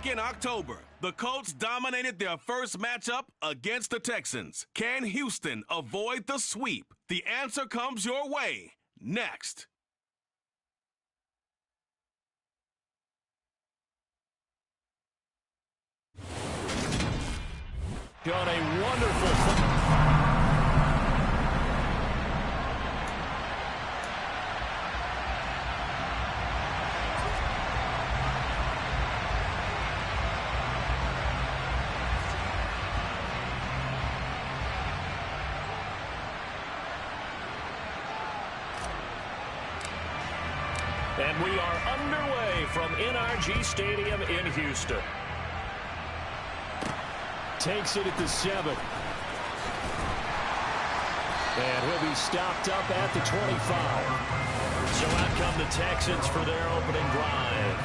Back in October, the Colts dominated their first matchup against the Texans. Can Houston avoid the sweep? The answer comes your way next. Got a wonderful And we are underway from NRG Stadium in Houston. Takes it at the 7. And he'll be stopped up at the 25. So out come the Texans for their opening drive.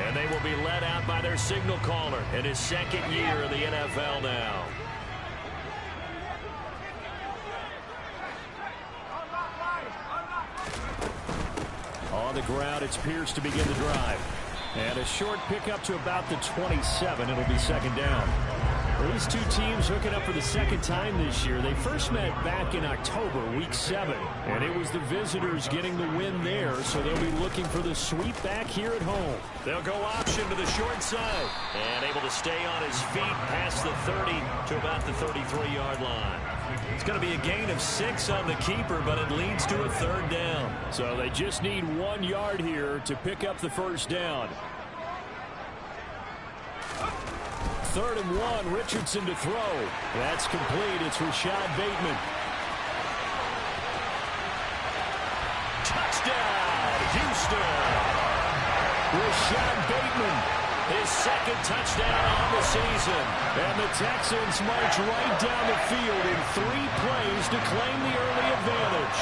And they will be led out by their signal caller in his second year in the NFL now. On the ground, it's Pierce to begin the drive. And a short pickup to about the 27. It'll be second down. These two teams hooking up for the second time this year. They first met back in October, week 7. And it was the visitors getting the win there, so they'll be looking for the sweep back here at home. They'll go option to the short side. And able to stay on his feet past the 30 to about the 33-yard line. It's going to be a gain of 6 on the keeper, but it leads to a third down. So they just need 1 yard here to pick up the first down. 3rd and 1, Richardson to throw. That's complete. It's Rashad Bateman. Touchdown, Houston. Rashad Bateman, his second touchdown on the season. And the Texans march right down the field in 3 plays to claim the early advantage.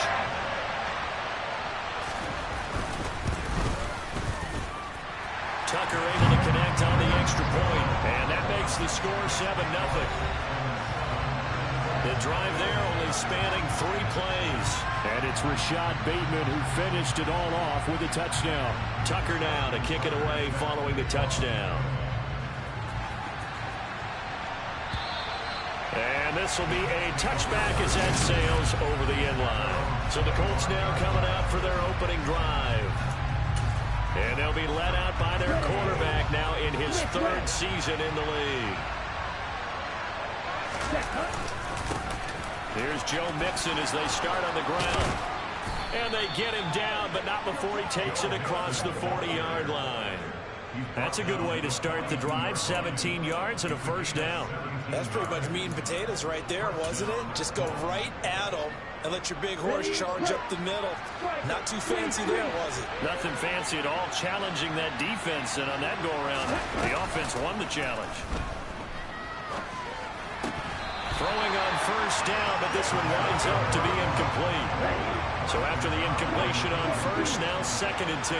Tucker able to connect on the extra point, and that makes the score 7-0. The drive there only spanning 3 plays. And it's Rashad Bateman who finished it all off with a touchdown. Tucker now to kick it away following the touchdown. And this will be a touchback as that sails over the end line. So the Colts now coming out for their opening drive. And they'll be led out by their quarterback now in his 3rd season in the league. Here's Joe Mixon as they start on the ground. And they get him down, but not before he takes it across the 40-yard line. That's a good way to start the drive. 17 yards and a first down. That's pretty much meat and potatoes right there, wasn't it? Just go right at them and let your big horse charge up the middle. Not too fancy there, was it? Nothing fancy at all, challenging that defense. And on that go-around, the offense won the challenge. Throwing on first down, but this one winds up to be incomplete. So after the incompletion on first, now 2nd and 10.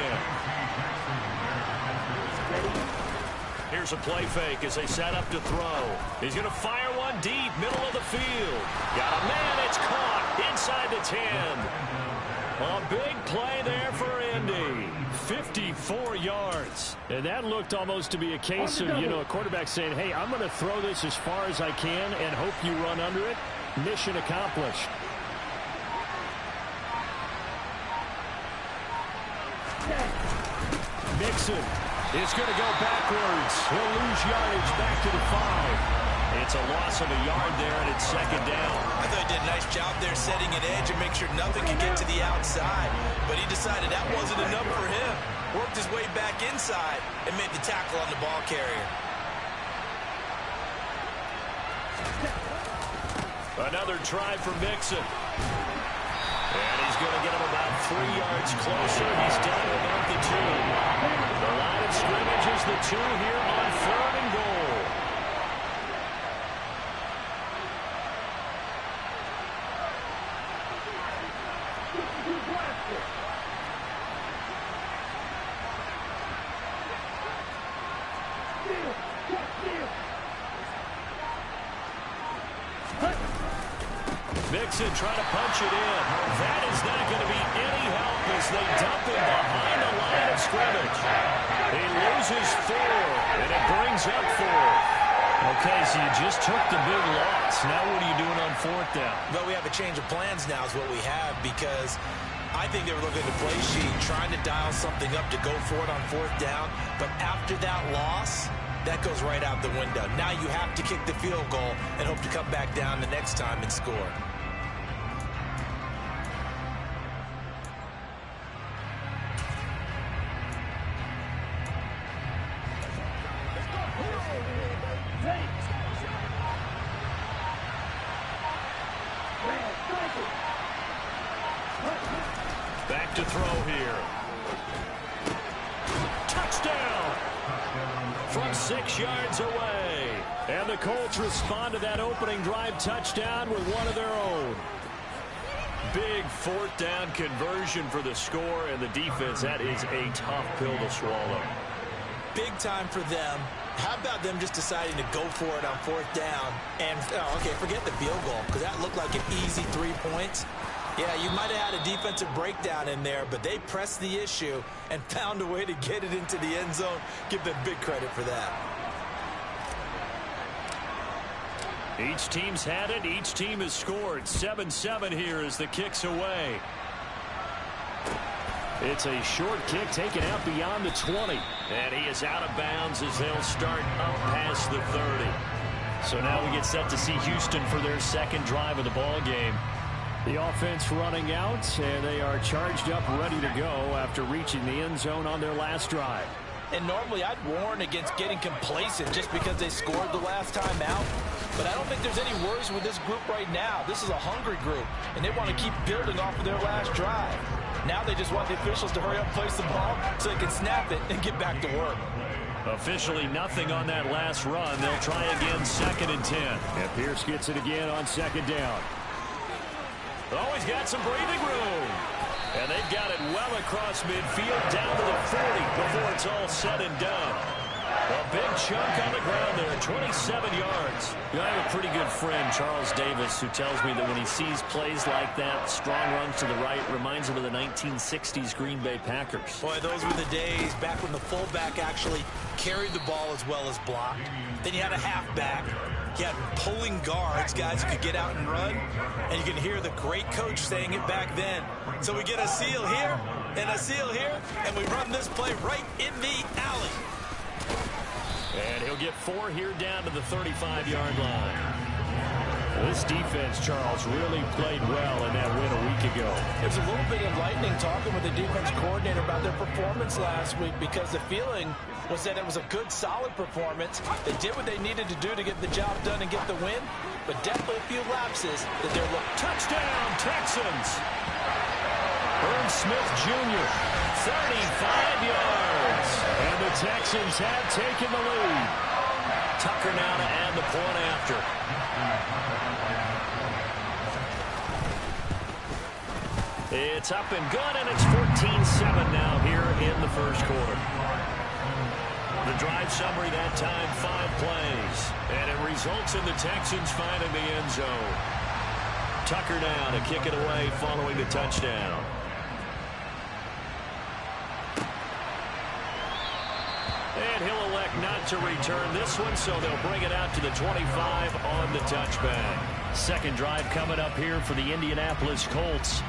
Here's a play fake as they set up to throw. He's going to fire one deep, middle of the field. Got a man, it's caught inside the 10. A big play there for Indy. 54 yards. And that looked almost to be a case of, a quarterback saying, hey, I'm going to throw this as far as I can and hope you run under it. Mission accomplished. Mixon is going to go backwards. He'll lose yardage back to the 5. It's a loss of a yard there, and it's 2nd down. I thought he did a nice job there setting an edge and make sure nothing could get to the outside. But he decided that wasn't enough for him. Worked his way back inside and made the tackle on the ball carrier. Another try for Mixon. And he's going to get him about 3 yards closer. He's down to about the 2. The line of scrimmage is the 2 here on 3rd and goal. Mixon trying to punch it in. That is not going to be any help as they dump him behind the line of scrimmage. He loses 4. And it brings up 4. Okay, so you just took the big loss. Now what are you doing on 4th down? Well, we have a change of plans now is what we have, because I think they were looking at the play sheet, trying to dial something up to go for it on 4th down. But after that loss, that goes right out the window. Now you have to kick the field goal and hope to come back down the next time and score. Back to throw here. Touchdown! From 6 yards away. And the Colts respond to that opening drive touchdown with one of their own. Big 4th down conversion for the score, and the defense, that is a tough pill to swallow. Big time for them. How about them just deciding to go for it on 4th down? And, okay, forget the field goal, because that looked like an easy 3 points. Yeah, you might have had a defensive breakdown in there, but they pressed the issue and found a way to get it into the end zone. Give them big credit for that. Each team's had it. Each team has scored. 7-7 here as the kick's away. It's a short kick taken out beyond the 20. And he is out of bounds as they'll start up past the 30. So now we get set to see Houston for their second drive of the ball game. The offense running out, and they are charged up, ready to go after reaching the end zone on their last drive. And normally I'd warn against getting complacent just because they scored the last time out. But I don't think there's any worries with this group right now. This is a hungry group, and they want to keep building off of their last drive. Now they just want the officials to hurry up and place the ball so they can snap it and get back to work. Officially nothing on that last run. They'll try again 2nd and 10. And Pierce gets it again on 2nd down. Oh, he's got some breathing room. And they've got it well across midfield down to the 40 before it's all said and done. A big chunk on the ground there, 27 yards. You know, I have a pretty good friend, Charles Davis, who tells me that when he sees plays like that, strong runs to the right, reminds him of the 1960s Green Bay Packers. Boy, those were the days back when the fullback actually carried the ball as well as blocked. Then you had a halfback. You had pulling guards, guys who could get out and run. And you can hear the great coach saying it back then. So we get a seal here and a seal here, and we run this play right in the alley. And he'll get 4 here down to the 35-yard line. This defense, Charles, really played well in that win a week ago. There's a little bit of lightning talking with the defense coordinator about their performance last week, because the feeling was that it was a good, solid performance. They did what they needed to do to get the job done and get the win, but definitely a few lapses that they're looking. Touchdown, Texans! Herb Smith Jr., 35 yards. And the Texans have taken the lead. Tucker now to add the point after. It's up and good, and it's 14-7 now here in the first quarter. The drive summary that time, 5 plays. And it results in the Texans finding the end zone. Tucker now to kick it away following the touchdown. And he'll elect not to return this one, so they'll bring it out to the 25 on the touchback. Second drive coming up here for the Indianapolis Colts.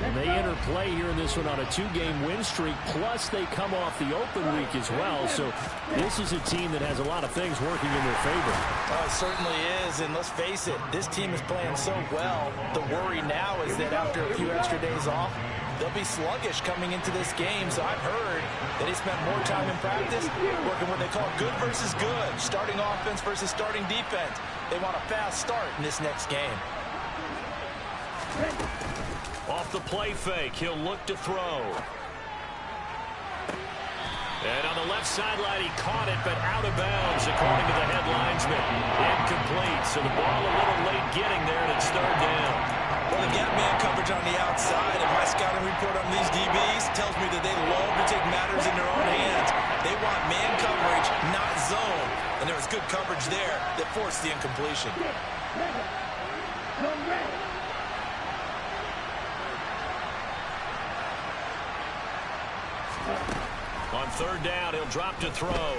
And they enter play here in this one on a 2-game win streak, plus they come off the open week as well. So this is a team that has a lot of things working in their favor. Oh, it certainly is, and let's face it, this team is playing so well. The worry now is that after a few extra days off, they'll be sluggish coming into this game. So I've heard that they spent more time in practice working what they call good versus good, starting offense versus starting defense. They want a fast start in this next game. Off the play fake, he'll look to throw. And on the left sideline, he caught it, but out of bounds, according to the head linesman. Incomplete, so the ball a little late getting there, and it's 3rd down. Well, they've got man coverage on the outside, and my scouting report on these DBs tells me that they love to take matters in their own hands. They want man coverage, not zone. And there was good coverage there that forced the incompletion. On 3rd down, he'll drop to throw.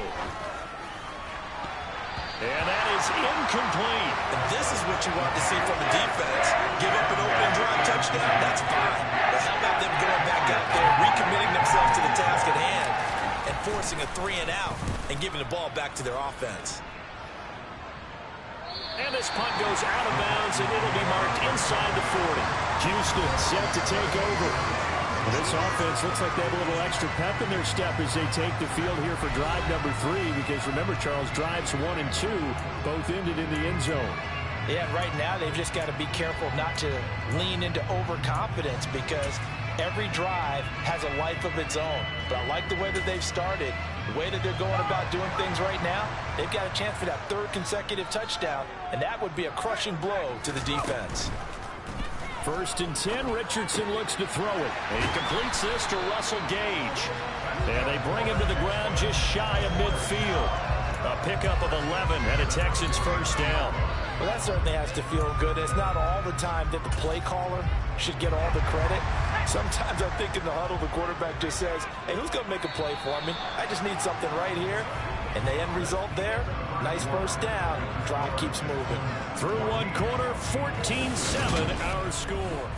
And that is incomplete. And this is what you want to see from the defense. Give up an opening drive touchdown, that's fine. But how about them going back out there, recommitting themselves to the task at hand, and forcing a 3-and-out and giving the ball back to their offense. And this punt goes out of bounds, and it'll be marked inside the 40. Houston set to take over. Well, this offense looks like they have a little extra pep in their step as they take the field here for drive number 3, because remember, Charles, drives 1 and 2 both ended in the end zone. Yeah, right now they've just got to be careful not to lean into overconfidence, because every drive has a life of its own. But I like the way that they've started, the way that they're going about doing things right now. They've got a chance for that 3rd consecutive touchdown, and that would be a crushing blow to the defense. 1st and 10, Richardson looks to throw it. And he completes this to Russell Gage. And they bring him to the ground just shy of midfield. A pickup of 11 and a Texans first down. Well, that certainly has to feel good. It's not all the time that the play caller should get all the credit. Sometimes I think in the huddle, the quarterback just says, hey, who's going to make a play for me? I just need something right here. And the end result there, nice first down. Drive keeps moving. Through one quarter, 14-7 our score.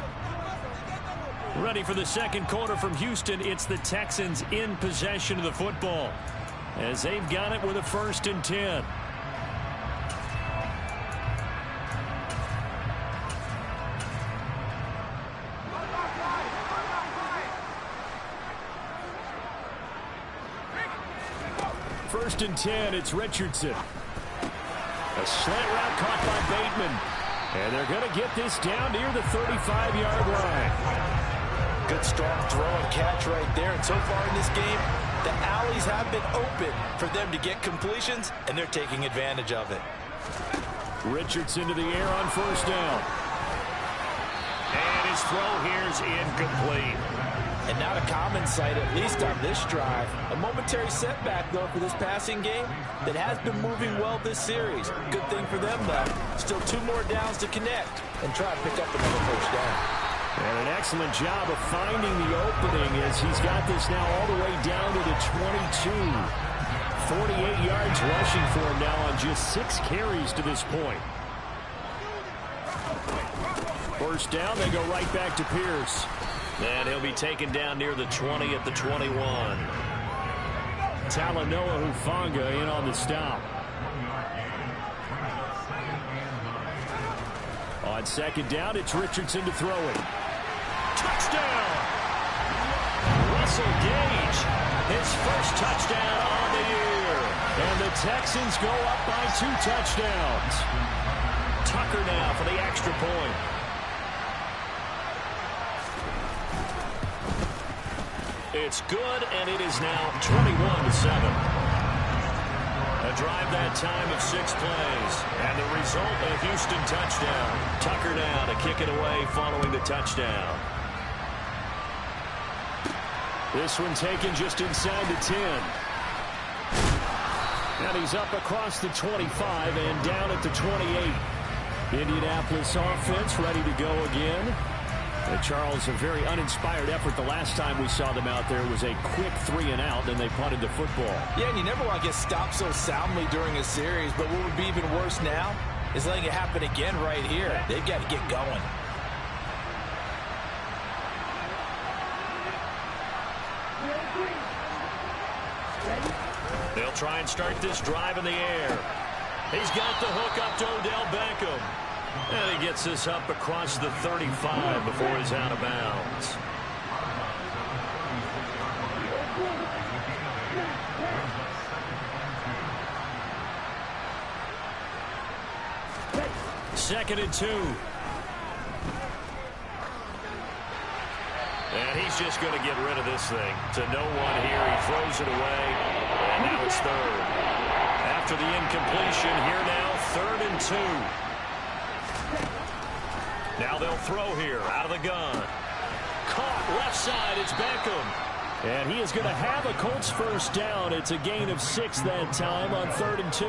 Ready for the second quarter from Houston. It's the Texans in possession of the football, as they've got it with a 1st and 10. First and 10, it's Richardson. A slant route caught by Bateman. And they're going to get this down near the 35-yard line. Good strong throw and catch right there. And so far in this game, the alleys have been open for them to get completions, and they're taking advantage of it. Richardson to the air on 1st down. And his throw here is incomplete. And not a common sight, at least on this drive. A momentary setback, though, for this passing game that has been moving well this series. Good thing for them, though. Still 2 more downs to connect and try to pick up another first down. And an excellent job of finding the opening as he's got this now all the way down to the 22. 48 yards rushing for him now on just 6 carries to this point. First down, they go right back to Pierce. And he'll be taken down near the 20 at the 21. Talanoa Hufanga in on the stop. On 2nd down, it's Richardson to throw it. Touchdown! Russell Gage, his first touchdown on the year. And the Texans go up by 2 touchdowns. Tucker now for the extra point. It's good, and it is now 21-7. A drive that time of 6 plays. And the result, a Houston touchdown. Tucker now to kick it away following the touchdown. This one taken just inside the 10. And he's up across the 25 and down at the 28. Indianapolis offense ready to go again. And Charles, a very uninspired effort the last time we saw them out there was a quick 3-and-out, and they punted the football. Yeah, and you never want to get stopped so soundly during a series, but what would be even worse now is letting it happen again right here. They've got to get going. They'll try and start this drive in the air. He's got the hook up to Odell Beckham. And he gets this up across the 35 before he's out of bounds. Second and 2. And he's just going to get rid of this thing. To no one here. He throws it away. And now it's 3rd. After the incompletion, here now, 3rd and 2. Now they'll throw here out of the gun. Caught left side. It's Beckham. And he is going to have a Colts first down. It's a gain of 6 that time on 3rd and 2.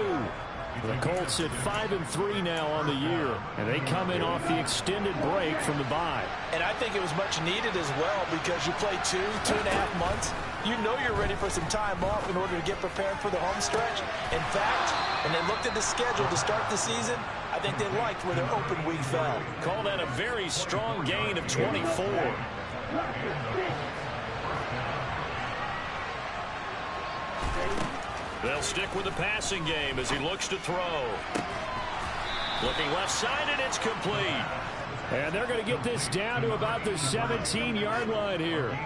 The Colts at 5-3 now on the year. And they come in off the extended break from the bye. And I think it was much needed as well, because you play 2.5 months you know you're ready for some time off in order to get prepared for the home stretch. In fact, when they looked at the schedule to start the season, I think they liked where their open week fell. Call that a very strong gain of 24. They'll stick with the passing game as he looks to throw. Looking left side, and it's complete. And they're going to get this down to about the 17-yard line here.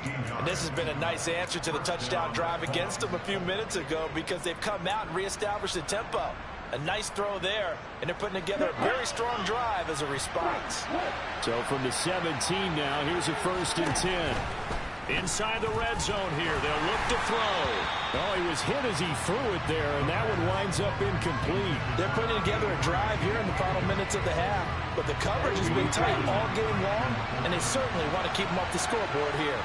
And this has been a nice answer to the touchdown drive against them a few minutes ago because they've come out and reestablished the tempo. A nice throw there, and they're putting together a very strong drive as a response. So from the 17 now, here's a 1st and 10. Inside the red zone here, they'll look to throw. Oh, he was hit as he threw it there, and that one winds up incomplete. They're putting together a drive here in the final minutes of the half, but the coverage has been tight all game long, and they certainly want to keep them off the scoreboard here.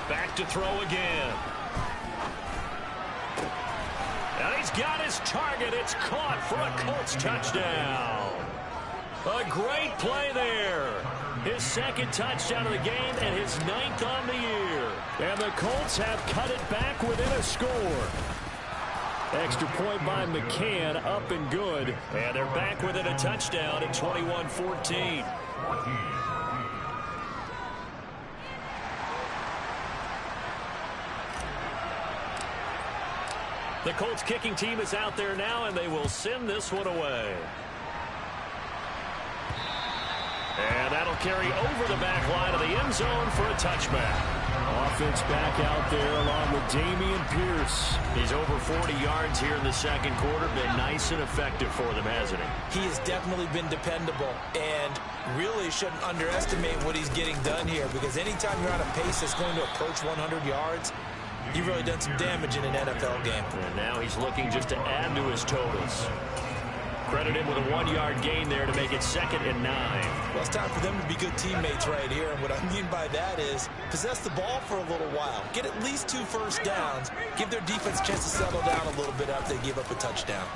Back to throw again. And he's got his target. It's caught for a Colts touchdown. A great play there. His 2nd touchdown of the game and his 9th on the year. And the Colts have cut it back within a score. Extra point by McCann, up and good. And they're back within a touchdown at 21-14. The Colts kicking team is out there now, and they will send this one away. And that'll carry over the back line of the end zone for a touchback. Offense back out there along with Dameon Pierce. He's over 40 yards here in the 2nd quarter. Been nice and effective for them, hasn't he? He has definitely been dependable and really shouldn't underestimate what he's getting done here because anytime you're on a pace that's going to approach 100 yards, you've really done some damage in an NFL game. And now he's looking just to add to his totals. Credit him with a 1-yard gain there to make it 2nd and 9. Well, it's time for them to be good teammates right here. And what I mean by that is possess the ball for a little while. Get at least 2 first downs. Give their defense a chance to settle down a little bit after they give up a touchdown.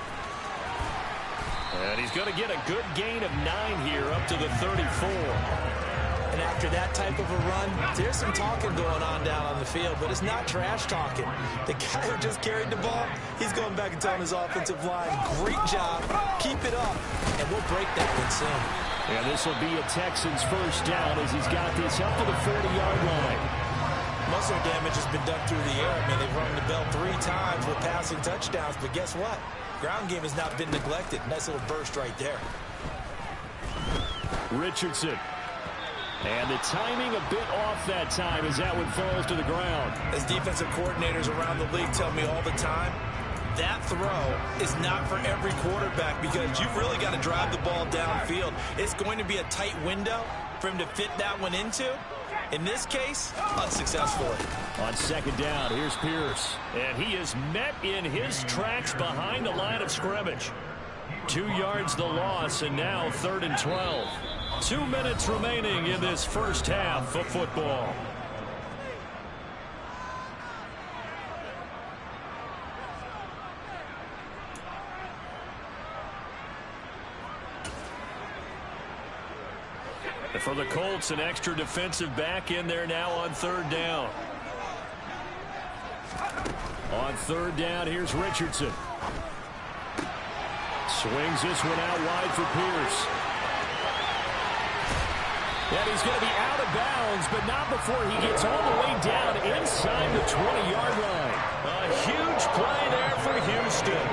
And he's going to get a good gain of 9 here up to the 34. And after that type of a run, there's some talking going on down on the field, but it's not trash talking. The guy who just carried the ball, he's going back and telling his offensive line, great job, keep it up, and we'll break that one soon. And this will be a Texans 1st down as he's got this up to the 40-yard line. Most of the damage has been done through the air. I mean, they've rung the bell 3 times with passing touchdowns, but guess what? Ground game has not been neglected. Nice little burst right there. Richardson. And the timing a bit off that time as that one falls to the ground. As defensive coordinators around the league tell me all the time, that throw is not for every quarterback because you've really got to drive the ball downfield. It's going to be a tight window for him to fit that one into. In this case, unsuccessfully. On 2nd down, here's Pierce. And he is met in his tracks behind the line of scrimmage. 2 yards the loss, and now 3rd and 12. 2 minutes remaining in this 1st half of football. And for the Colts, an extra defensive back in there now on 3rd down. On 3rd down, here's Richardson. Swings this one out wide for Pierce. And he's going to be out of bounds, but not before he gets all the way down inside the 20-yard line. A huge play there for Houston.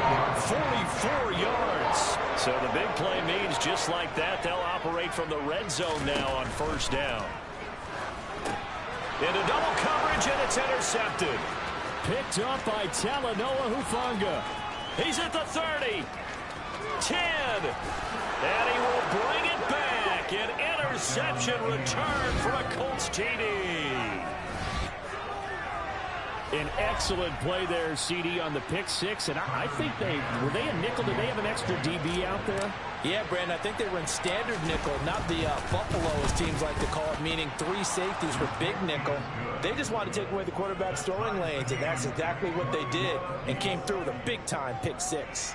44 yards. So the big play means just like that, they'll operate from the red zone now on 1st down. Into double coverage, and it's intercepted. Picked up by Talanoa Hufanga. He's at the 30. 10. And he will bring it back. An interception return for a Colts TD. An excellent play there, CD, on the pick 6. And I think were they a nickel? Did they have an extra DB out there? Yeah, Brandon, I think they were in standard nickel, not the Buffalo, as teams like to call it, meaning 3 safeties with big nickel. They just wanted to take away the quarterback's throwing lanes, and that's exactly what they did and came through with a big-time pick 6.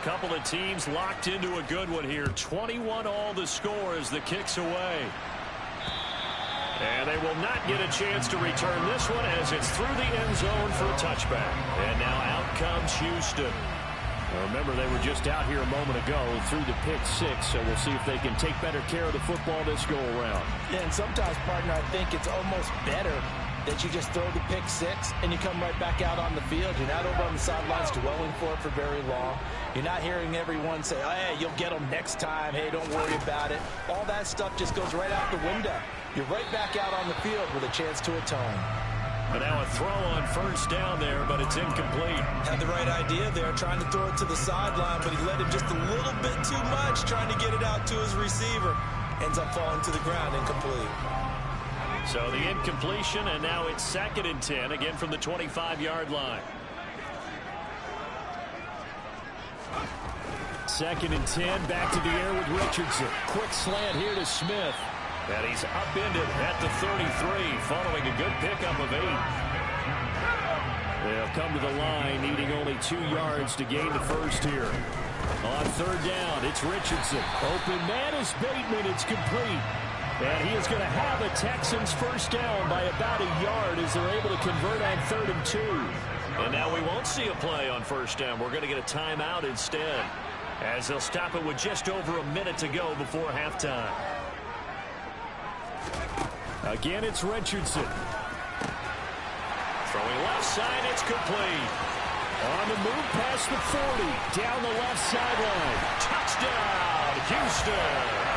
couple of teams locked into a good one here. 21-all the score as the kick's away. And they will not get a chance to return this one as it's through the end zone for a touchback. And now out comes Houston. Now remember, they were just out here a moment ago through the pick six, so we'll see if they can take better care of the football this go-around. Yeah, and sometimes, partner, I think it's almost better that you just throw the pick six and you come right back out on the field. You're not over on the sidelines dwelling for it for very long. You're not hearing everyone say, oh, hey, you'll get them next time. Hey, don't worry about it. All that stuff just goes right out the window. You're right back out on the field with a chance to atone. But now a throw on first down there, but it's incomplete. Had the right idea there, trying to throw it to the sideline, but he led him just a little bit too much, trying to get it out to his receiver. Ends up falling to the ground, incomplete. So the incompletion, and now it's 2nd and 10, again from the 25-yard line. 2nd and 10, back to the air with Richardson. Quick slant here to Smith. And he's upended at the 33, following a good pickup of 8. They'll come to the line, needing only 2 yards to gain the first here. On 3rd down, it's Richardson. Open man is Bateman. It's complete. And he is going to have a Texans first down by about a yard as they're able to convert on 3rd and 2. And now we won't see a play on first down. We're going to get a timeout instead, as they'll stop it with just over a minute to go before halftime. Again, it's Richardson. Throwing left side, it's complete. On the move past the 40, down the left sideline. Touchdown, Houston.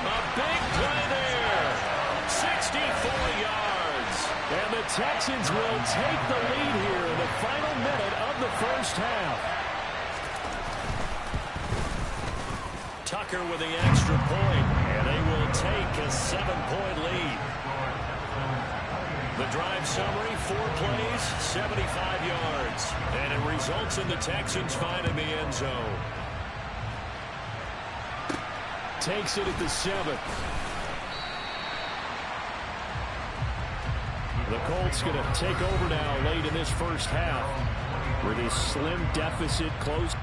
A big play there. 64 yards. And the Texans will take the lead here in the final minute of the first half. Tucker with the extra point, and they will take a 7-point lead. The drive summary, 4 plays, 75 yards, and it results in the Texans finding the end zone. Takes it at the 7. The Colts going to take over now late in this first half with a slim deficit close.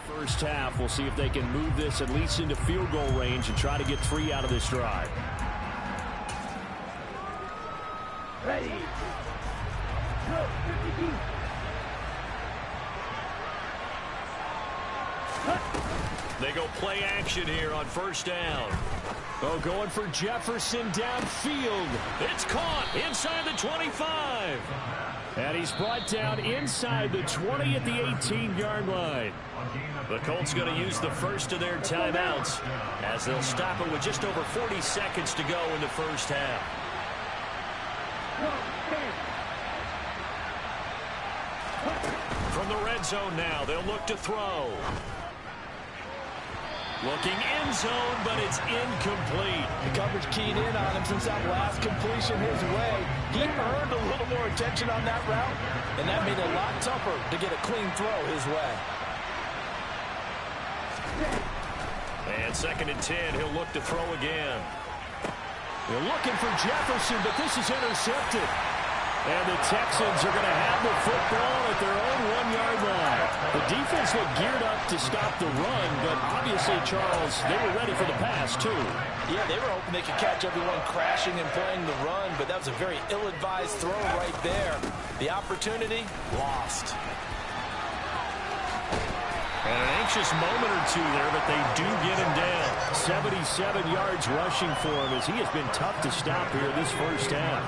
First half, we'll see if they can move this at least into field goal range and try to get 3 out of this drive. Ready. They go play action here on first down. Oh, going for Jefferson downfield. It's caught inside the 25. And he's brought down inside the 20 at the 18-yard line. The Colts going to use the first of their timeouts as they'll stop it with just over 40 seconds to go in the first half. From the red zone now, they'll look to throw. Looking end zone, but it's incomplete. The coverage keyed in on him since that last completion his way. He earned a little more attention on that route, and that made it a lot tougher to get a clean throw his way. And 2nd and 10, he'll look to throw again. They're looking for Jefferson, but this is intercepted. And the Texans are going to have the football at their own 1-yard line. The defense looked geared up to stop the run, but obviously, Charles, they were ready for the pass, too. Yeah, they were hoping they could catch everyone crashing and playing the run, but that was a very ill-advised throw right there. The opportunity, lost. And an anxious moment or two there, but they do get him down. 77 yards rushing for him as he has been tough to stop here this first half.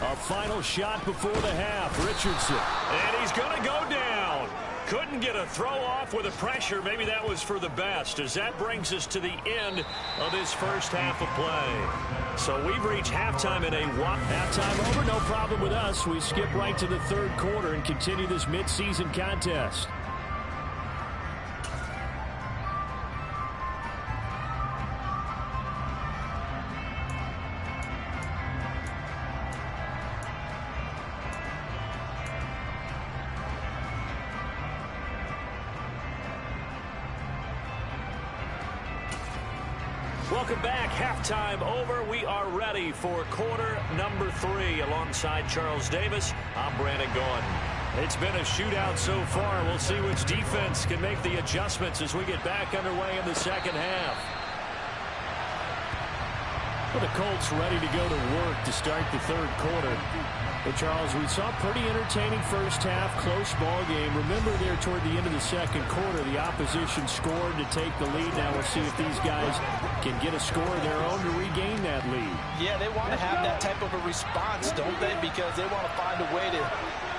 A final shot before the half. Richardson. And he's going to go down. Couldn't get a throw off with the pressure. Maybe that was for the best, as that brings us to the end of this first half of play. So we've reached halftime in a walk. Halftime over, no problem with us. We skip right to the 3rd quarter and continue this midseason contest. Welcome back. Halftime over. We are ready for quarter number 3. Alongside Charles Davis, I'm Brandon Gordon. It's been a shootout so far. We'll see which defense can make the adjustments as we get back underway in the second half. Well, the Colts ready to go to work to start the third quarter. But Charles, we saw a pretty entertaining first half, close ball game. Remember there toward the end of the second quarter, the opposition scored to take the lead. Now we'll see if these guys can get a score of their own to regain that lead. Yeah, they want to have that type of a response, don't they? Because they want to find a way to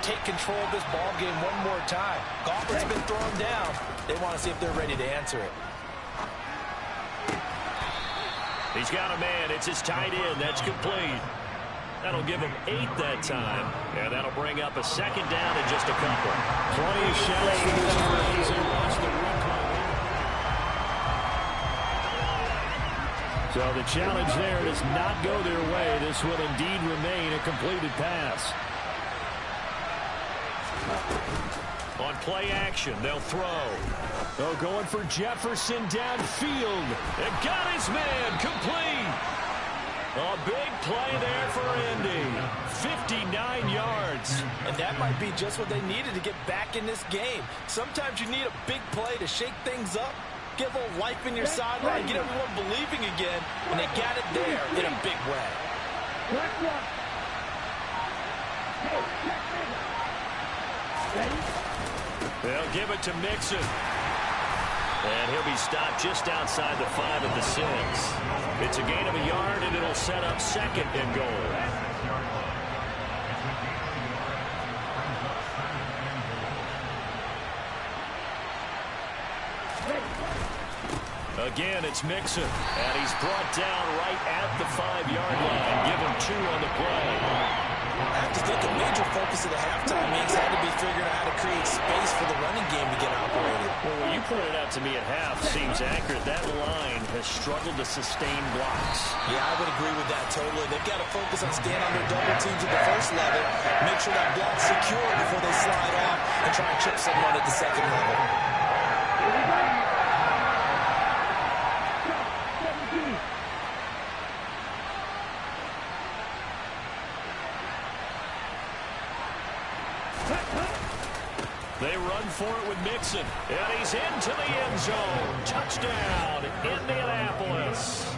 take control of this ball game one more time. Gauntlet's been thrown down. They want to see if they're ready to answer it. He's got a man. It's his tight end. That's complete. That'll give him 8 that time. And that'll bring up a second down in just a couple. Plenty of shots for this phrase. And watch the replay. So the challenge there does not go their way. This will indeed remain a completed pass. On play action, they'll throw. Oh, going for Jefferson downfield. And got his man complete. A big play there for Indy. 59 yards. And that might be just what they needed to get back in this game. Sometimes you need a big play to shake things up, get a little life in your sideline, get everyone believing again, and they got it there in a big way. They'll give it to Mixon. And he'll be stopped just outside the 5 at the 6. It's a gain of a yard, and it'll set up second and goal. Again, it's Mixon. And he's brought down right at the 5-yard line. Give him 2 on the play. I have to think a major focus of the halftime means had to be figuring out how to create space for the running game to get operated. Well, what you pointed out to me at half seems accurate. That line has struggled to sustain blocks. Yeah, I would agree with that totally. They've got to focus on staying on their double teams at the first level, make sure that block's secure before they slide off and try and chip someone at the second level. They run for it with Mixon. And he's into the end zone. Touchdown, Indianapolis.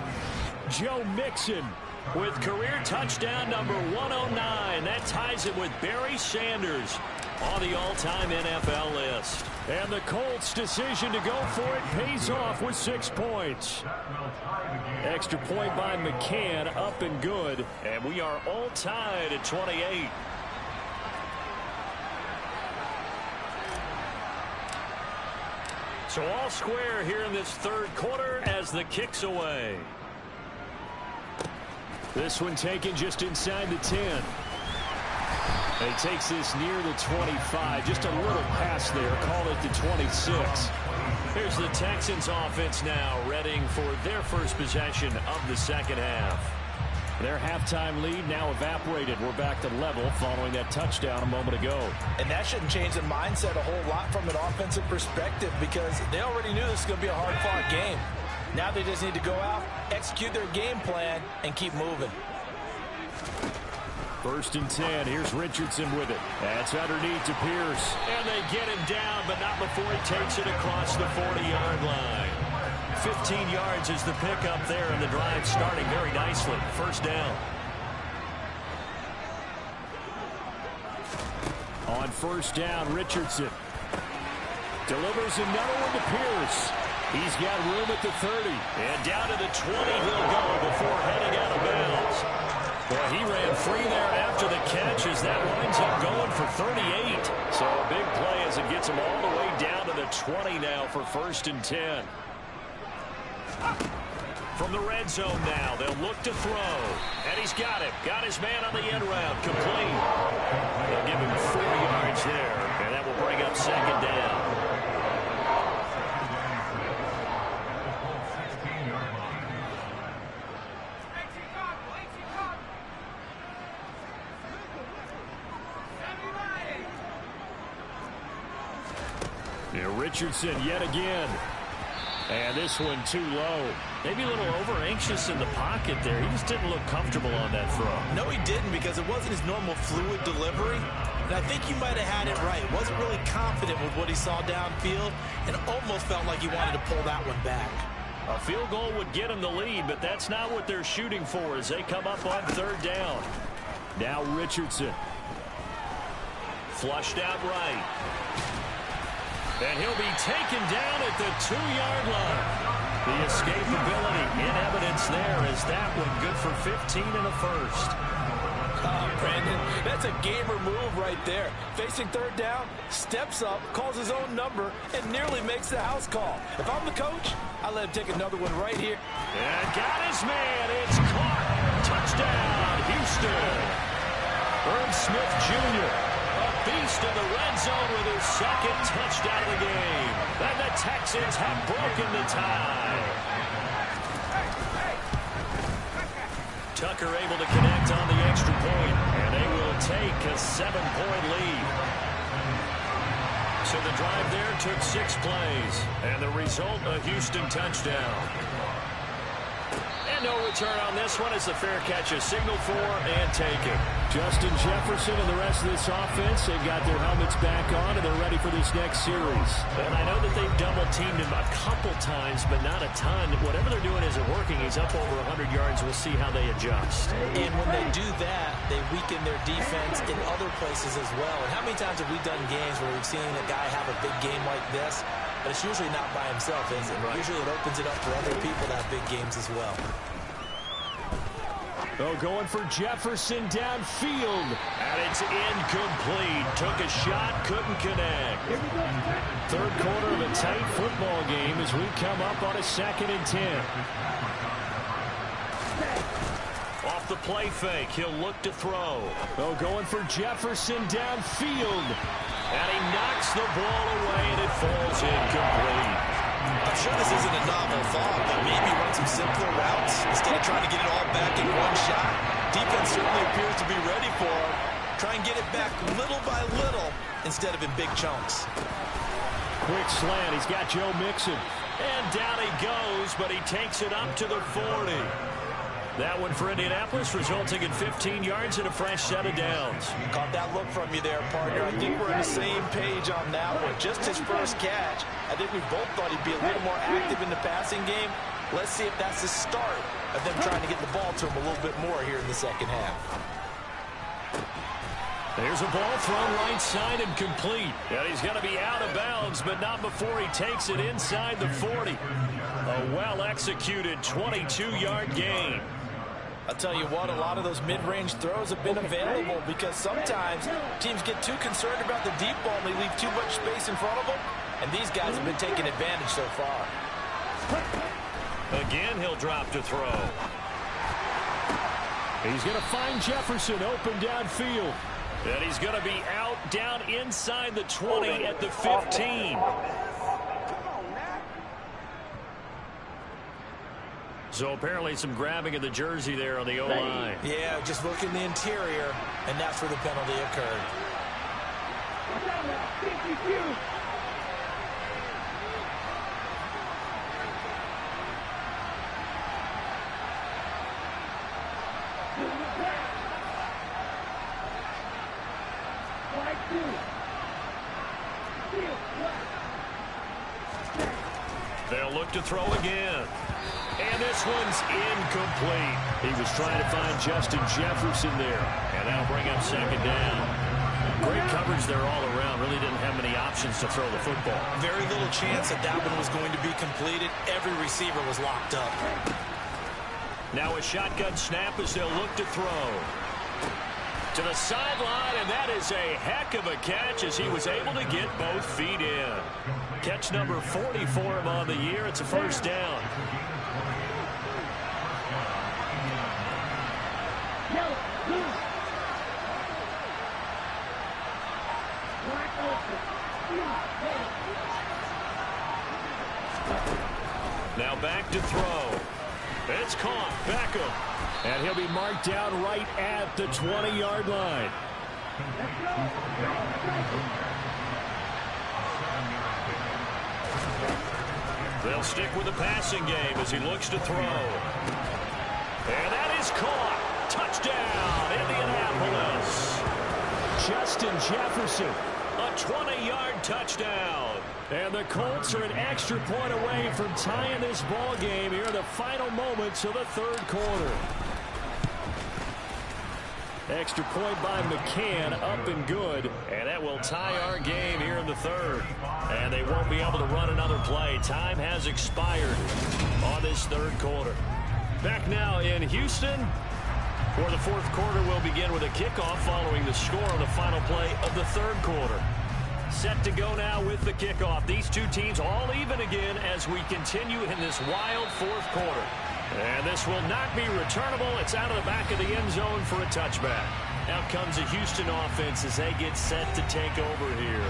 Joe Mixon with career touchdown number 109. That ties him with Barry Sanders on the all-time NFL list. And the Colts' decision to go for it pays off with 6 points. Extra point by McCann, up and good. And we are all tied at 28. So all square here in this third quarter as the kick's away. This one taken just inside the 10. And he takes this near the 25. Just a little pass there. Call it the 26. Here's the Texans offense now, readying for their first possession of the second half. Their halftime lead now evaporated. We're back to level following that touchdown a moment ago. And that shouldn't change the mindset a whole lot from an offensive perspective because they already knew this was going to be a hard-fought game. Now they just need to go out, execute their game plan, and keep moving. 1st and 10. Here's Richardson with it. That's underneath to Pierce. And they get him down, but not before he takes it across the 40-yard line. 15 yards is the pickup there, and the drive starting very nicely. First down. On first down, Richardson delivers another one to Pierce. He's got room at the 30. And down to the 20 he'll go before heading out of bounds. Well, he ran free there after the catch as that winds up going for 38. So a big play as it gets him all the way down to the 20 now for 1st and 10. From the red zone now, they'll look to throw. And he's got it. Got his man on the end route. Complete. They'll give him 4 yards there. And that will bring up second down. Richardson yet again. And this one too low. Maybe a little over-anxious in the pocket there. He just didn't look comfortable on that throw. No, he didn't, because it wasn't his normal fluid delivery. And I think you might have had it right. Wasn't really confident with what he saw downfield and almost felt like he wanted to pull that one back. A field goal would get him the lead, but that's not what they're shooting for as they come up on third down. Now Richardson. Flushed out right. And he'll be taken down at the 2-yard line. The escapability in evidence there as that one good for 15 and a first. Brandon, that's a gamer move right there. Facing third down, steps up, calls his own number, and nearly makes the house call. If I'm the coach, I let him take another one right here. And got his man. It's caught. Touchdown, Houston. Herb Smith Jr., a beast in the red zone with his second touchdown of the game. And the Texans have broken the tie. Tucker able to connect on the extra point, and they will take a 7-point lead. So the drive there took 6 plays, and the result, a Houston touchdown. And no return on this one as the fair catch is signaled for and taken. Justin Jefferson and the rest of this offense, they've got their helmets back on, and they're ready for this next series. And I know that they've double-teamed him a couple times, but not a ton. Whatever they're doing isn't working. He's up over 100 yards. We'll see how they adjust. And when they do that, they weaken their defense in other places as well. And how many times have we done games where we've seen a guy have a big game like this? But it's usually not by himself, is it? Right. Usually it opens it up for other people to have big games as well. Oh, going for Jefferson downfield. And it's incomplete. Took a shot, couldn't connect. Third quarter of a tight football game as we come up on a 2nd and 10. Off the play fake, he'll look to throw. Oh, going for Jefferson downfield. And he knocks the ball away, and it falls incomplete. I'm sure this isn't a novel thought, but maybe run some simpler routes instead of trying to get it all back in one shot. Defense certainly appears to be ready for him. Try and get it back little by little instead of in big chunks. Quick slant. He's got Joe Mixon. And down he goes, but he takes it up to the 40. That one for Indianapolis, resulting in 15 yards and a fresh set of downs. Caught that look from you there, partner. I think we're on the same page on that one. Just his first catch. I think we both thought he'd be a little more active in the passing game. Let's see if that's the start of them trying to get the ball to him a little bit more here in the second half. There's a ball thrown right side and complete. And he's going to be out of bounds, but not before he takes it inside the 40. A well-executed 22-yard gain. I'll tell you what, a lot of those mid-range throws have been available because sometimes teams get too concerned about the deep ball and they leave too much space in front of them, and these guys have been taking advantage so far. Again, he'll drop to throw. He's going to find Jefferson open downfield. And he's going to be out down inside the 20 at the 15. So apparently some grabbing of the jersey there on the O-line. Yeah, just look in the interior, and that's where the penalty occurred. They'll look to throw again. And this one's incomplete. He was trying to find Justin Jefferson there. And that'll bring up 2nd down. Great coverage there all around. Really didn't have many options to throw the football. Very little chance that that one was going to be completed. Every receiver was locked up. Now a shotgun snap as they'll look to throw. To the sideline, and that is a heck of a catch as he was able to get both feet in. Catch number 40 for him on the year. It's a first down. Now back to throw. It's caught. Beckham. And he'll be marked down right at the 20-yard line. They'll stick with the passing game as he looks to throw. And that is caught. Touchdown, Indianapolis. Justin Jefferson, a 20-yard touchdown. And the Colts are an extra point away from tying this ball game here in the final moments of the third quarter. Extra point by McCann, up and good. And that will tie our game here in the third. And they won't be able to run another play. Time has expired on this third quarter. Back now in Houston, where the fourth quarter will begin with a kickoff following the score on the final play of the third quarter. Set to go now with the kickoff. These two teams all even again as we continue in this wild fourth quarter. And this will not be returnable. It's out of the back of the end zone for a touchback. Out comes the Houston offense as they get set to take over here.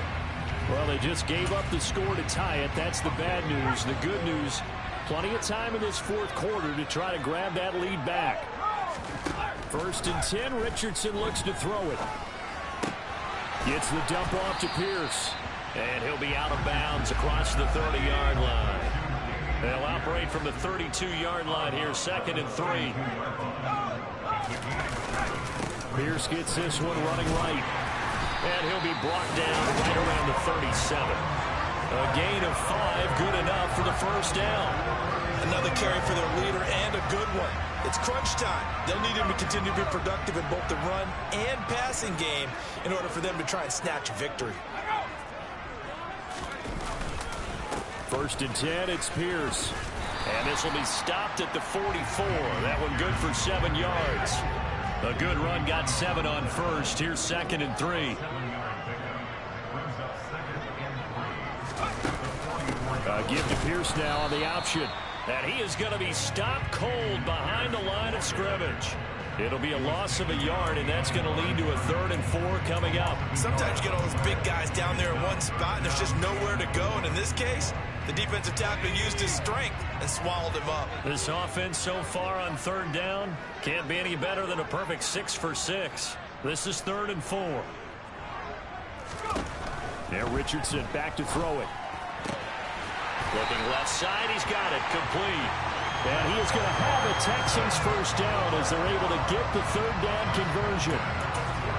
Well, they just gave up the score to tie it. That's the bad news. The good news, plenty of time in this fourth quarter to try to grab that lead back. 1st and 10, Richardson looks to throw it. Gets the dump off to Pierce. And he'll be out of bounds across the 30-yard line. They'll operate from the 32-yard line here, 2nd and 3. Pierce gets this one running right. And he'll be brought down right around the 37. A gain of 5, good enough for the first down. Another carry for their leader and a good one. It's crunch time. They'll need him to continue to be productive in both the run and passing game in order for them to try and snatch a victory. 1st and 10, it's Pierce. And this will be stopped at the 44. That one good for 7 yards. A good run, got 7 on first. Here's 2nd and 3. Give to Pierce now on the option. And he is going to be stopped cold behind the line of scrimmage. It'll be a loss of a yard, and that's going to lead to a 3rd and 4 coming up. Sometimes you get all those big guys down there in one spot, and there's just nowhere to go. And in this case, the defensive tackle used his strength and swallowed him up. This offense so far on 3rd down can't be any better than a perfect 6 for 6. This is 3rd and 4. Now Richardson back to throw it. Looking left side, he's got it, complete. And he is going to have a Texans first down as they're able to get the 3rd down conversion.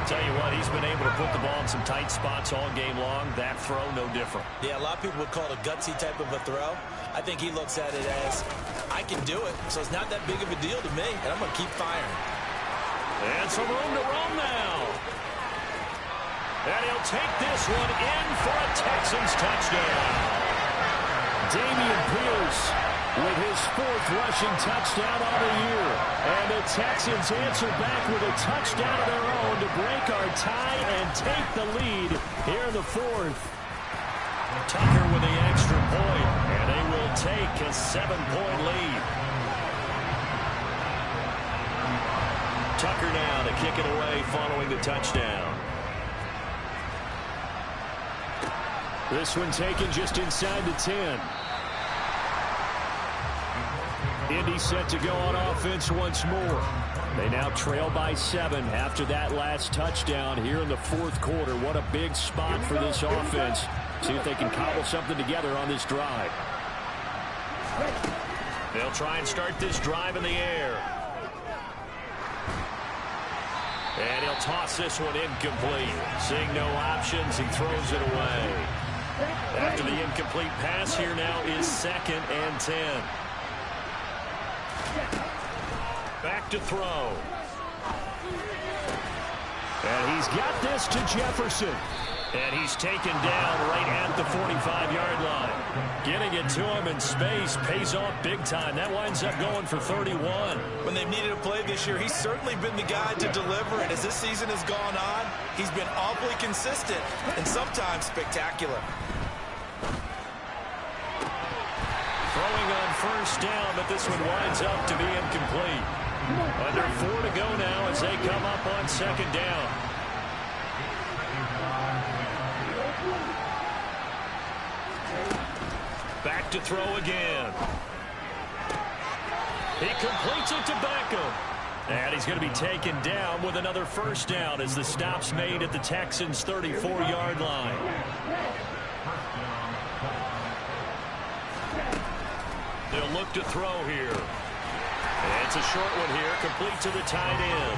Tell you what, he's been able to put the ball in some tight spots all game long. That throw, no different. Yeah, a lot of people would call it a gutsy type of a throw. I think he looks at it as, I can do it, so it's not that big of a deal to me, and I'm going to keep firing. And some room to roam now. And he'll take this one in for a Texans touchdown. Dameon Pierce with his 4th rushing touchdown on the year. And the Texans answer back with a touchdown of their own to break our tie and take the lead here in the 4th. Tucker with the extra point, and they will take a 7-point lead. Tucker now to kick it away following the touchdown. This one taken just inside the 10. Indy set to go on offense once more. They now trail by 7 after that last touchdown here in the 4th quarter. What a big spot for this offense. See if they can cobble something together on this drive. They'll try and start this drive in the air. And he'll toss this one incomplete. Seeing no options, he throws it away. After the incomplete pass, here now is 2nd and 10. Back to throw. And he's got this to Jefferson. And he's taken down right at the 45-yard line. Getting it to him in space pays off big time. That winds up going for 31. When they've needed a play this year, he's certainly been the guy to deliver. And as this season has gone on, he's been awfully consistent and sometimes spectacular. Throwing on first down, but this one winds up to be incomplete. Under 4 to go now as they come up on 2nd down. Back to throw again. He completes it to Beckham. And he's going to be taken down with another first down as the stop's made at the Texans' 34-yard line. They'll look to throw here. And it's a short one here, complete to the tight end.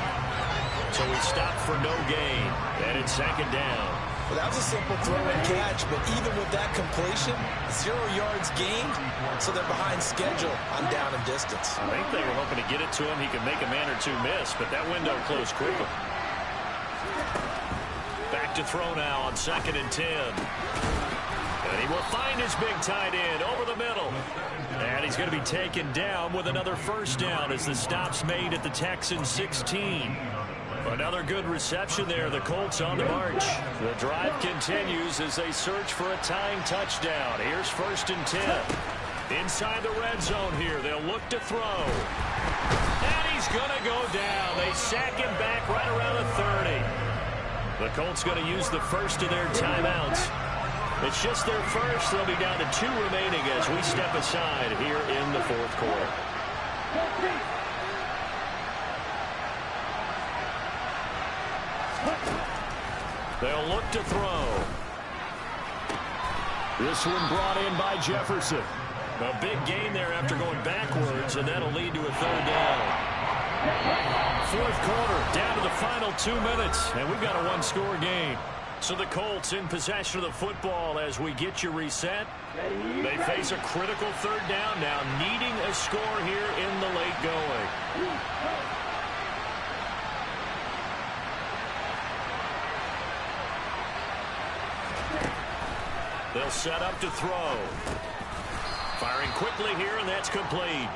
So he stopped for no gain. And it's second down. Well, that was a simple throw and catch, but even with that completion, 0 yards gained, so they're behind schedule on down and distance. I think they were hoping to get it to him. He could make a man or two miss, but that window closed quickly. Back to throw now on 2nd and 10. And he will find his big tight end over the middle. And he's going to be taken down with another first down as the stop's made at the Texans 16. Another good reception there. The Colts on the march. The drive continues as they search for a tying touchdown. Here's 1st and 10. Inside the red zone here. They'll look to throw. And he's going to go down. They sack him back right around the 30. The Colts going to use the first of their timeouts. It's just their first. They'll be down to 2 remaining as we step aside here in the 4th quarter. They'll look to throw. This one brought in by Jefferson. A big gain there after going backwards, and that'll lead to a 3rd down. 4th quarter, down to the final 2 minutes, and we've got a 1-score game. So the Colts in possession of the football as we get you reset. They face a critical 3rd down now, needing a score here in the late going. They'll set up to throw. Firing quickly here, and that's complete.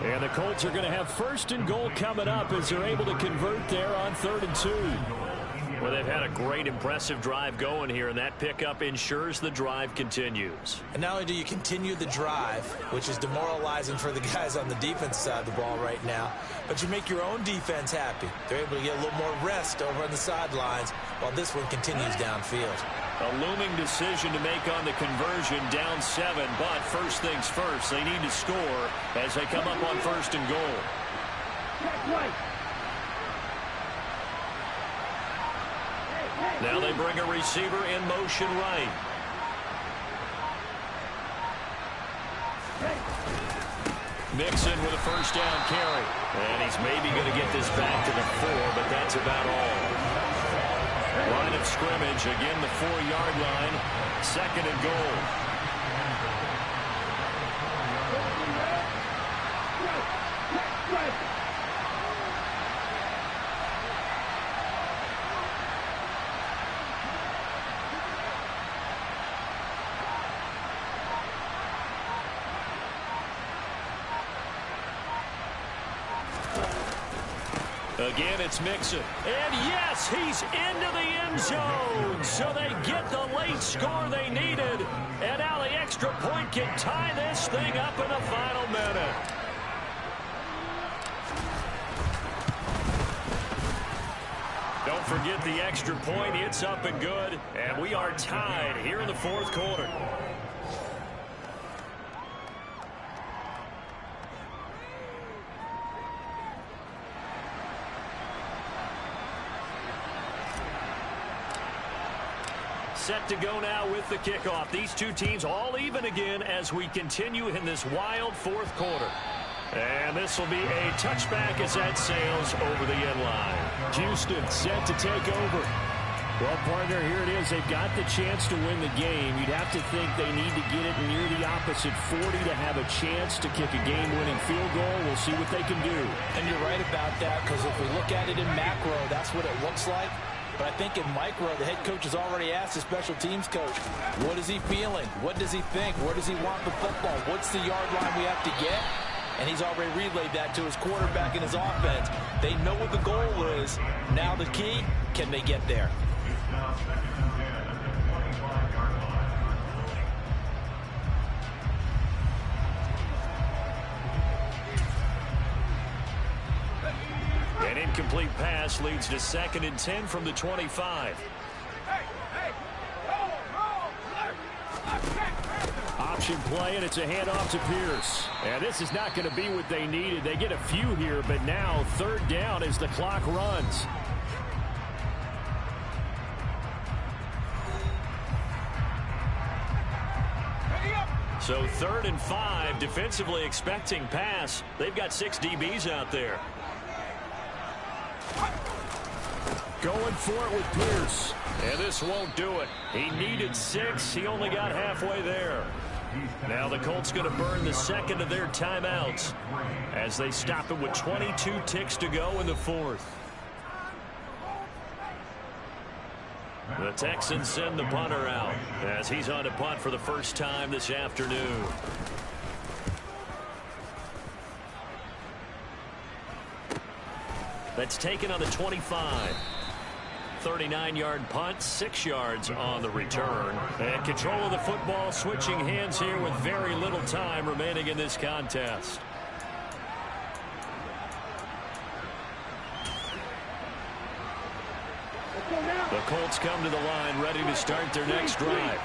And the Colts are going to have 1st and goal coming up as they're able to convert there on 3rd and 2. Well, they've had a great, impressive drive going here, and that pickup ensures the drive continues. And not only do you continue the drive, which is demoralizing for the guys on the defense side of the ball right now, but you make your own defense happy. They're able to get a little more rest over on the sidelines while this one continues downfield. A looming decision to make on the conversion, down 7, but first things first, they need to score as they come up on 1st and goal. Now they bring a receiver in motion right. Mixon with a 1st down carry. And he's maybe going to get this back to the 4, but that's about all. Line of scrimmage, again the 4-yard line. 2nd and goal. Again, it's Mixon. And yes, he's into the end zone. So they get the late score they needed. And now the extra point can tie this thing up in the final minute. Don't forget the extra point. It's up and good. And we are tied here in the 4th quarter. Set to go now with the kickoff. These two teams all even again as we continue in this wild 4th quarter. And this will be a touchback as that sails over the end line. Houston set to take over. Well, partner, here it is. They've got the chance to win the game. You'd have to think they need to get it near the opposite 40 to have a chance to kick a game-winning field goal. We'll see what they can do. And you're right about that, because if we look at it in macro, that's what it looks like. But I think in micro, the head coach has already asked the special teams coach, what is he feeling? What does he think? Where does he want the football? What's the yard line we have to get? And he's already relayed that to his quarterback and his offense. They know what the goal is. Now the key, can they get there? An incomplete pass leads to 2nd and 10 from the 25. Option play, and it's a handoff to Pierce. And this is not going to be what they needed. They get a few here, but now 3rd down as the clock runs. So 3rd and 5, defensively expecting pass. They've got 6 DBs out there. Going for it with Pierce. And this won't do it. He needed 6. He only got halfway there. Now the Colts going to burn the second of their timeouts as they stop it with 22 ticks to go in the 4th. The Texans send the punter out as he's on to punt for the first time this afternoon. That's taken on the 25. 39-yard punt, 6 yards on the return. And control of the football switching hands here with very little time remaining in this contest. The Colts come to the line ready to start their next drive.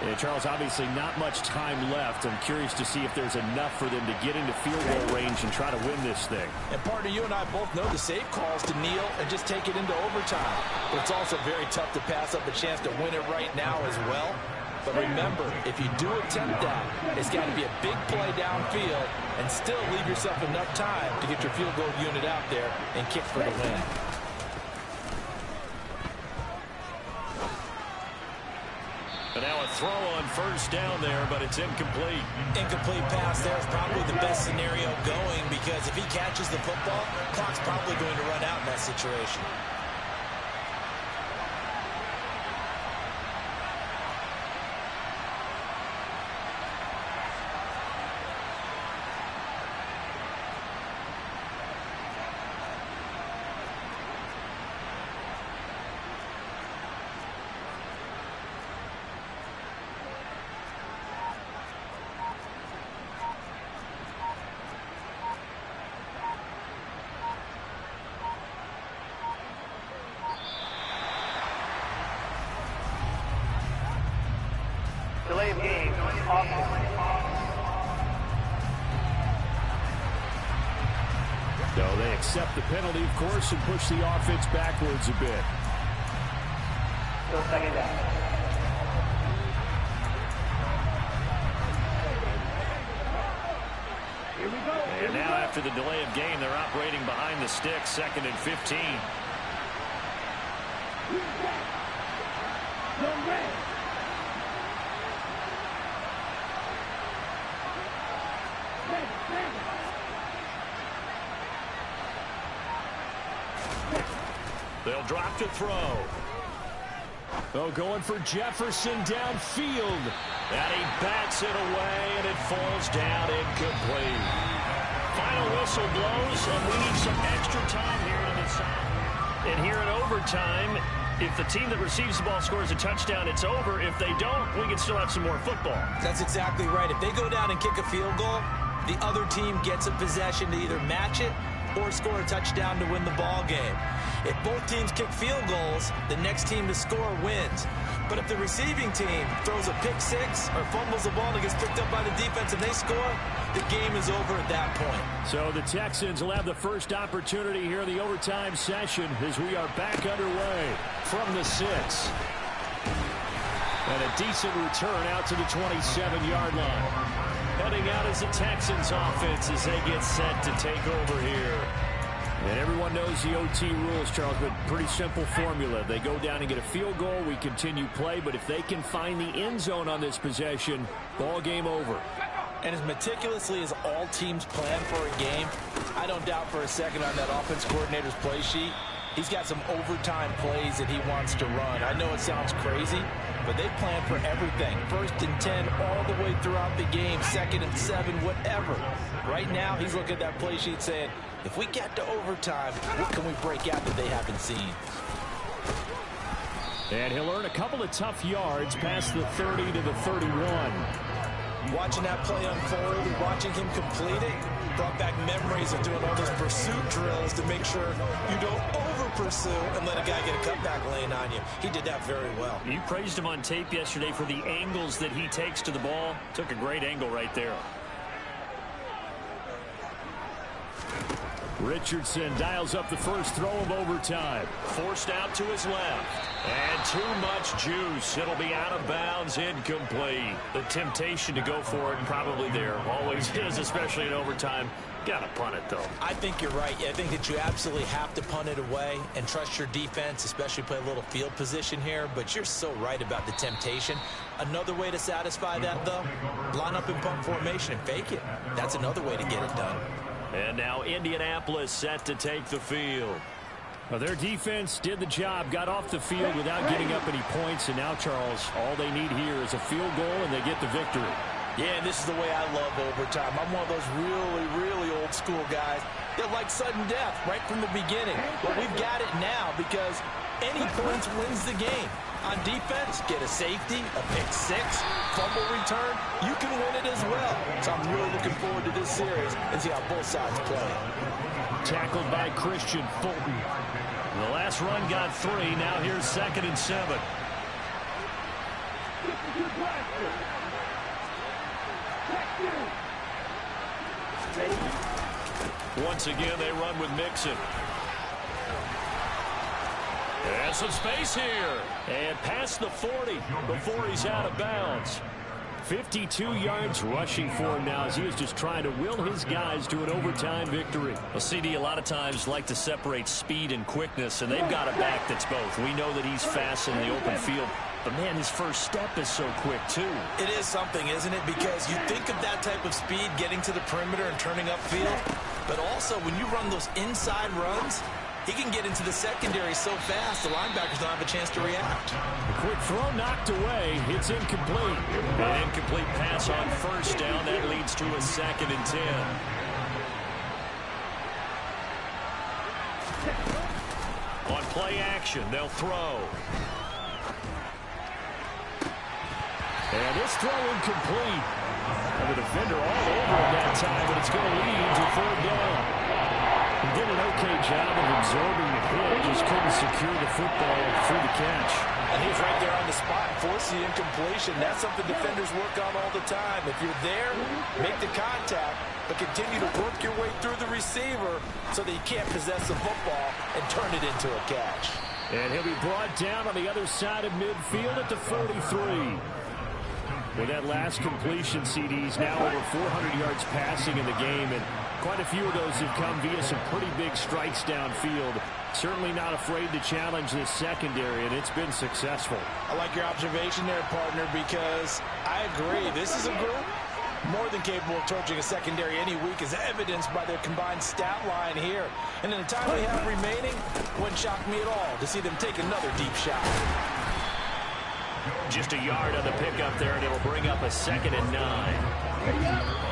Yeah, Charles, obviously not much time left. I'm curious to see if there's enough for them to get into field goal range and try to win this thing. And partner, you and I both know the safe calls to kneel and just take it into overtime. But it's also very tough to pass up a chance to win it right now as well. But remember, if you do attempt that, it's got to be a big play downfield and still leave yourself enough time to get your field goal unit out there and kick for the win. But now a throw on first down there, but it's incomplete. Incomplete pass there is probably the best scenario going, because if he catches the football, clock's probably going to run out in that situation. Delay of game, So they accept the penalty, of course, and push the offense backwards a bit. Still 2nd down. And now after the delay of game, they're operating behind the sticks, 2nd and 15. They'll drop to throw. Oh, going for Jefferson downfield. And he bats it away, and it falls down incomplete. Final whistle blows, and we need some extra time here to decide. And here in overtime, if the team that receives the ball scores a touchdown, it's over. If they don't, we can still have some more football. That's exactly right. If they go down and kick a field goal, the other team gets a possession to either match it or score a touchdown to win the ball game. If both teams kick field goals, the next team to score wins. But if the receiving team throws a pick six or fumbles the ball and gets picked up by the defense and they score, the game is over at that point. So the Texans will have the first opportunity here in the overtime session as we are back underway from the 6. And a decent return out to the 27-yard line. Heading out as the Texans offense as they get set to take over here. And everyone knows the OT rules, Charles, but pretty simple formula. They go down and get a field goal, we continue play, but if they can find the end zone on this possession, ball game over. And as meticulously as all teams plan for a game, I don't doubt for a second on that offense coordinator's play sheet, he's got some overtime plays that he wants to run. I know it sounds crazy, but they plan for everything. 1st and 10 all the way throughout the game, 2nd and 7, whatever. Right now, he's looking at that play sheet saying, if we get to overtime, what can we break out that they haven't seen? And he'll earn a couple of tough yards past the 30 to the 31. Watching that play unfold and watching him complete it brought back memories of doing all those pursuit drills to make sure you don't over-pursue and let a guy get a cutback lane on you. He did that very well. You praised him on tape yesterday for the angles that he takes to the ball. Took a great angle right there. Richardson dials up the first throw of overtime. Forced out to his left. And too much juice. It'll be out of bounds, incomplete. The temptation to go for it probably there. Always is, especially in overtime. Got to punt it, though. I think you're right. I think that you absolutely have to punt it away and trust your defense, especially play a little field position here. But you're so right about the temptation. Another way to satisfy that, though, line up in punt formation and fake it. That's another way to get it done. And now Indianapolis set to take the field. Well, their defense did the job, got off the field without getting up any points. And now, Charles, all they need here is a field goal, and they get the victory. Yeah, and this is the way I love overtime. I'm one of those really, really old school guys that like sudden death right from the beginning. But we've got it now because any points wins the game. On defense, get a safety, a pick six, fumble return, you can win it as well. So I'm really looking forward to this series and see how both sides play. Tackled by Christian Fulton. The last run got 3. Now here's 2nd and 7. Once again, they run with Mixon. And some space here. And past the 40 before he's out of bounds. 52 yards rushing for him now as he is just trying to will his guys to an overtime victory. Well, CD, a lot of times like to separate speed and quickness, and they've got a back that's both. We know that he's fast in the open field, but, man, his first step is so quick, too. It is something, isn't it? Because you think of that type of speed getting to the perimeter and turning upfield, but also when you run those inside runs, he can get into the secondary so fast the linebackers don't have a chance to react. A quick throw knocked away. It's incomplete. An incomplete pass on first down. That leads to a 2nd and 10. On play action, they'll throw. And this throw incomplete. And the defender all over him that time, but it's going to lead to 3rd down. He did an okay job of absorbing the hit, just couldn't secure the football through the catch. And he's right there on the spot, forcing the incompletion. That's something defenders work on all the time. If you're there, make the contact, but continue to work your way through the receiver so that you can't possess the football and turn it into a catch. And he'll be brought down on the other side of midfield at the 43. With that last completion, CD's now over 400 yards passing in the game, and quite a few of those have come via some pretty big strikes downfield. Certainly not afraid to challenge this secondary, and it's been successful. I like your observation there, partner, because I agree. This is a group more than capable of torching a secondary any week, as evidenced by their combined stat line here. And in the time we have remaining, wouldn't shock me at all to see them take another deep shot. Just a yard on the pickup there, and it'll bring up a 2nd and 9.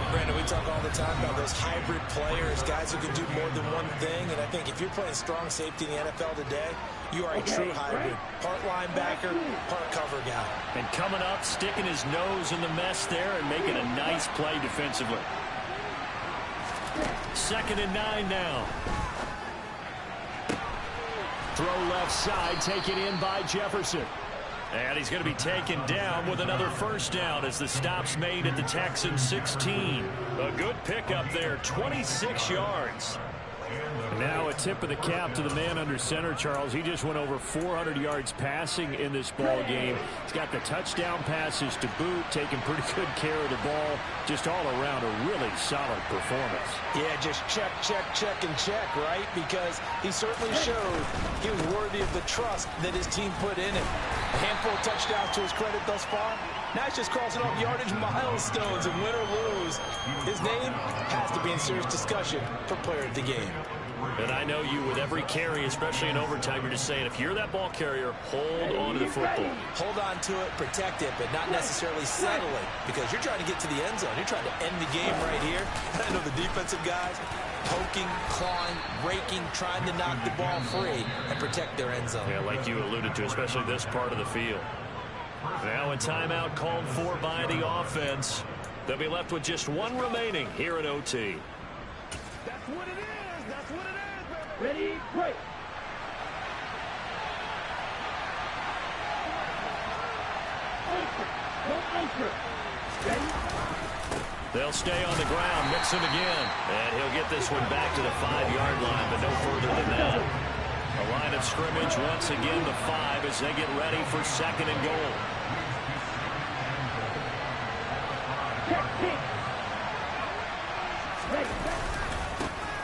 Brandon, we talk all the time about those hybrid players, guys who can do more than one thing. And I think if you're playing strong safety in the NFL today, you are a true hybrid. Part linebacker, part cover guy. And coming up, sticking his nose in the mess there and making a nice play defensively. 2nd and 9 now. Throw left side, taken in by Jefferson. And he's going to be taken down with another first down as the stop's made at the Texans 16. A good pickup there, 26 yards. Now a tip of the cap to the man under center, Charles. He just went over 400 yards passing in this ball game. He's got the touchdown passes to boot, taking pretty good care of the ball. Just all around a really solid performance. Yeah, just check, and check, right? Because he certainly showed he was worthy of the trust that his team put in him. A handful of touchdowns to his credit thus far. Now he's just crossing off yardage milestones, and win or lose, his name has to be in serious discussion for player of the game. And I know you, with every carry, especially in overtime, you're just saying, if you're that ball carrier, hold on to the football. Hold on to it, protect it, but not necessarily settle it, because you're trying to get to the end zone. You're trying to end the game right here. And I know the defensive guys poking, clawing, raking, trying to knock the ball free and protect their end zone. Yeah, like you alluded to, especially this part of the field. Now a timeout called for by the offense. They'll be left with just one remaining here at OT. That's what it is. That's what it is, baby. Ready, break. Anchor. Don't anchor. Ready? They'll stay on the ground. Mixon again. And he'll get this one back to the 5-yard line, but no further than that. A line of scrimmage once again the 5 as they get ready for 2nd and goal.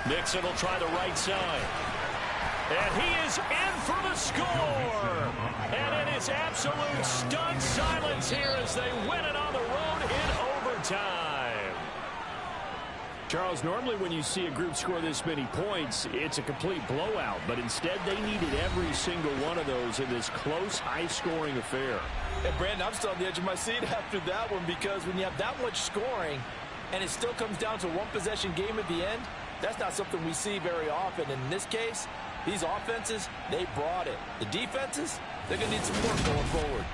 Mixon will try the right side. And he is in for the score. And it is absolute stunned silence here as they win it on the road in overtime. Charles, normally when you see a group score this many points, it's a complete blowout. But instead, they needed every single one of those in this close, high-scoring affair. And, Brandon, I'm still on the edge of my seat after that one because when you have that much scoring and it still comes down to a one-possession game at the end, that's not something we see very often. In this case, these offenses, they brought it. The defenses, they're going to need some work going forward.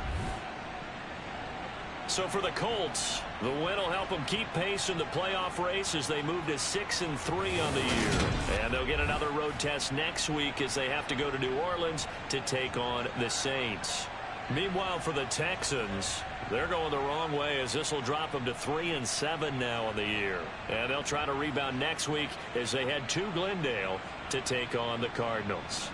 So for the Colts, the win will help them keep pace in the playoff race as they move to 6-3 on the year. And they'll get another road test next week as they have to go to New Orleans to take on the Saints. Meanwhile, for the Texans, they're going the wrong way as this will drop them to 3-7 now on the year. And they'll try to rebound next week as they head to Glendale to take on the Cardinals.